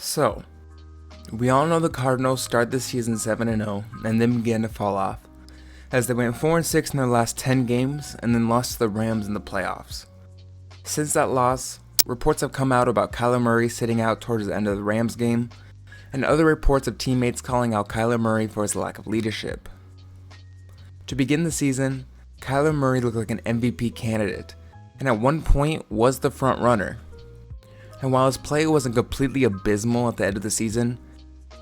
So, we all know the Cardinals start the season 7-0 and then began to fall off, as they went 4-6 in their last 10 games and then lost to the Rams in the playoffs. Since that loss, reports have come out about Kyler Murray sitting out towards the end of the Rams game, and other reports of teammates calling out Kyler Murray for his lack of leadership. To begin the season, Kyler Murray looked like an MVP candidate, and at one point was the front runner. And while his play wasn't completely abysmal at the end of the season,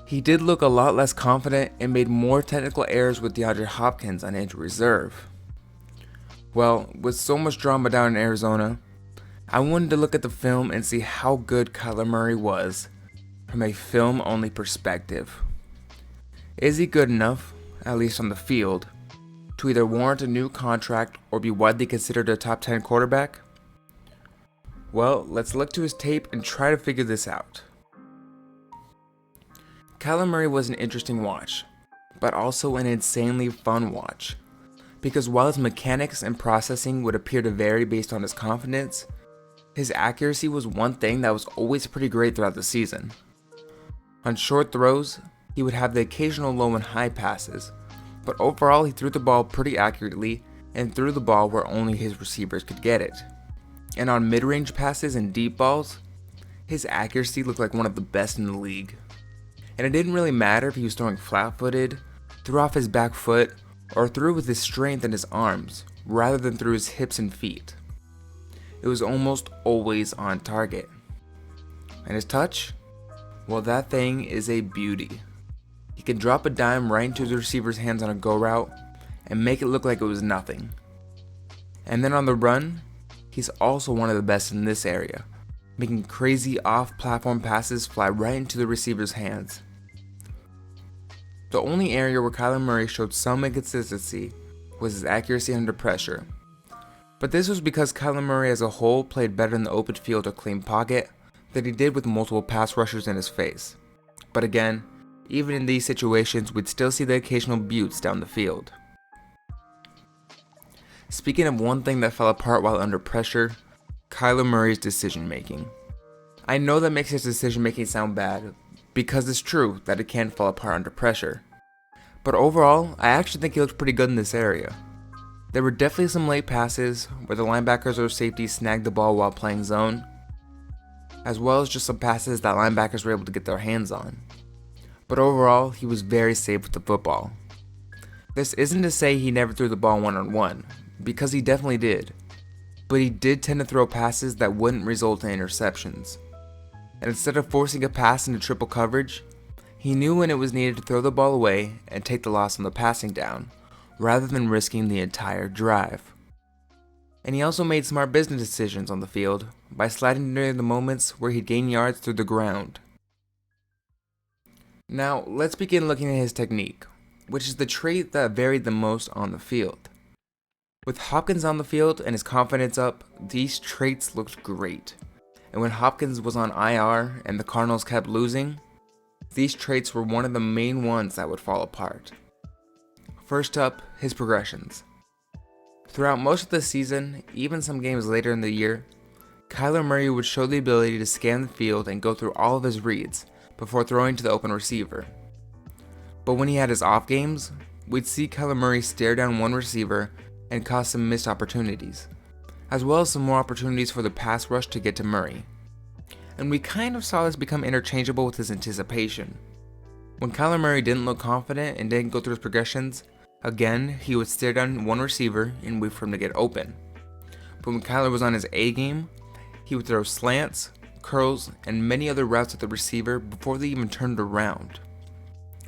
he did look a lot less confident and made more technical errors with DeAndre Hopkins on injury reserve. Well, with so much drama down in Arizona, I wanted to look at the film and see how good Kyler Murray was from a film-only perspective. Is he good enough, at least on the field, to either warrant a new contract or be widely considered a top 10 quarterback? Well, let's look to his tape and try to figure this out. Kyler Murray was an interesting watch, but also an insanely fun watch, because while his mechanics and processing would appear to vary based on his confidence, his accuracy was one thing that was always pretty great throughout the season. On short throws, he would have the occasional low and high passes, but overall he threw the ball pretty accurately and threw the ball where only his receivers could get it. And on mid-range passes and deep balls, his accuracy looked like one of the best in the league. And it didn't really matter if he was throwing flat-footed, threw off his back foot, or threw with his strength in his arms, rather than through his hips and feet. It was almost always on target. And his touch? Well, that thing is a beauty. He could drop a dime right into the receiver's hands on a go route, and make it look like it was nothing. And then on the run, he's also one of the best in this area, making crazy off-platform passes fly right into the receiver's hands. The only area where Kyler Murray showed some inconsistency was his accuracy under pressure. But this was because Kyler Murray as a whole played better in the open field or clean pocket than he did with multiple pass rushers in his face. But again, even in these situations, we'd still see the occasional buttes down the field. Speaking of one thing that fell apart while under pressure, Kyler Murray's decision making. I know that makes his decision making sound bad, because it's true that it can fall apart under pressure. But overall, I actually think he looked pretty good in this area. There were definitely some late passes where the linebackers or safeties snagged the ball while playing zone, as well as just some passes that linebackers were able to get their hands on. But overall, he was very safe with the football. This isn't to say he never threw the ball one-on-one, because he definitely did, but he did tend to throw passes that wouldn't result in interceptions. And instead of forcing a pass into triple coverage, he knew when it was needed to throw the ball away and take the loss on the passing down, rather than risking the entire drive. And he also made smart business decisions on the field by sliding during the moments where he'd gain yards through the ground. Now, let's begin looking at his technique, which is the trait that varied the most on the field. With Hopkins on the field and his confidence up, these traits looked great. And when Hopkins was on IR and the Cardinals kept losing, these traits were one of the main ones that would fall apart. First up, his progressions. Throughout most of the season, even some games later in the year, Kyler Murray would show the ability to scan the field and go through all of his reads before throwing to the open receiver. But when he had his off games, we'd see Kyler Murray stare down one receiver and cause some missed opportunities, as well as some more opportunities for the pass rush to get to Murray. And we kind of saw this become interchangeable with his anticipation. When Kyler Murray didn't look confident and didn't go through his progressions, again, he would stare down one receiver and wait for him to get open. But when Kyler was on his A game, he would throw slants, curls, and many other routes at the receiver before they even turned around.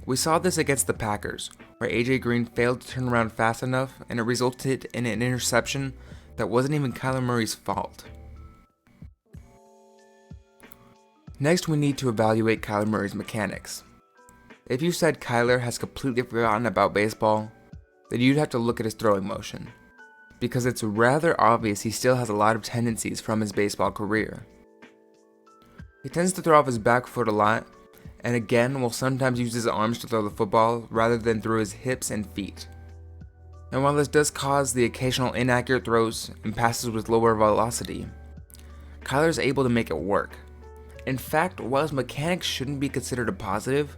We saw this against the Packers, where AJ Green failed to turn around fast enough and it resulted in an interception that wasn't even Kyler Murray's fault. Next, we need to evaluate Kyler Murray's mechanics. If you said Kyler has completely forgotten about baseball, then you'd have to look at his throwing motion, because it's rather obvious he still has a lot of tendencies from his baseball career. He tends to throw off his back foot a lot, and again will sometimes use his arms to throw the football rather than through his hips and feet. And while this does cause the occasional inaccurate throws and passes with lower velocity, Kyler's able to make it work, In fact, while his mechanics shouldn't be considered a positive,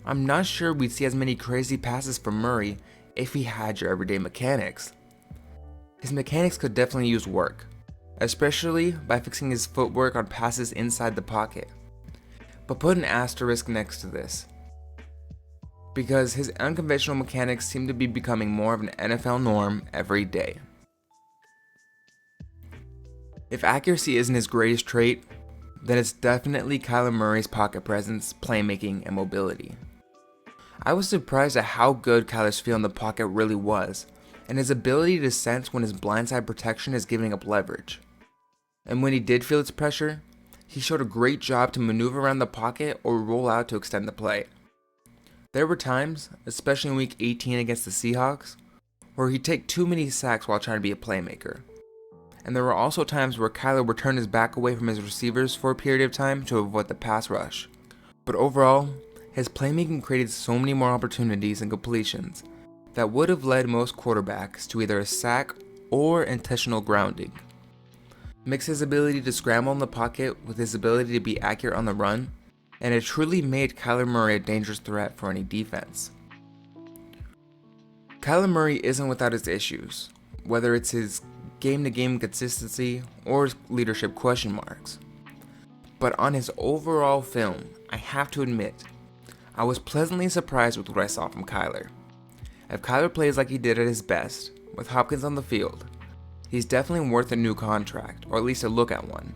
I'm not sure we'd see as many crazy passes from Murray if he had your everyday mechanics. His mechanics could definitely use work, especially by fixing his footwork on passes inside the pocket. But put an asterisk next to this, because his unconventional mechanics seem to be becoming more of an NFL norm every day. If accuracy isn't his greatest trait, then it's definitely Kyler Murray's pocket presence, playmaking, and mobility. I was surprised at how good Kyler's feel in the pocket really was, and his ability to sense when his blindside protection is giving up leverage. And when he did feel its pressure, he showed a great job to maneuver around the pocket or roll out to extend the play. There were times, especially in week 18 against the Seahawks, where he'd take too many sacks while trying to be a playmaker. And there were also times where Kyler would turn his back away from his receivers for a period of time to avoid the pass rush. But overall, his playmaking created so many more opportunities and completions that would have led most quarterbacks to either a sack or intentional grounding. Mix his ability to scramble in the pocket with his ability to be accurate on the run, and it truly made Kyler Murray a dangerous threat for any defense. Kyler Murray isn't without his issues, whether it's his game-to-game consistency or his leadership question marks. But on his overall film, I have to admit, I was pleasantly surprised with what I saw from Kyler. If Kyler plays like he did at his best, with Hopkins on the field, he's definitely worth a new contract, or at least a look at one,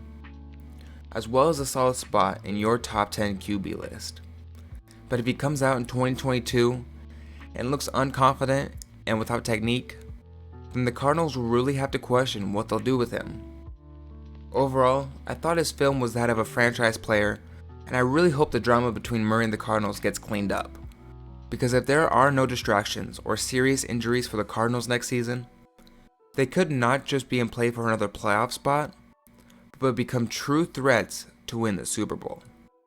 as well as a solid spot in your top 10 QB list. But if he comes out in 2022 and looks unconfident and without technique, then the Cardinals will really have to question what they'll do with him. Overall, I thought his film was that of a franchise player, and I really hope the drama between Murray and the Cardinals gets cleaned up. Because if there are no distractions or serious injuries for the Cardinals next season, they could not just be in play for another playoff spot, but become true threats to win the Super Bowl.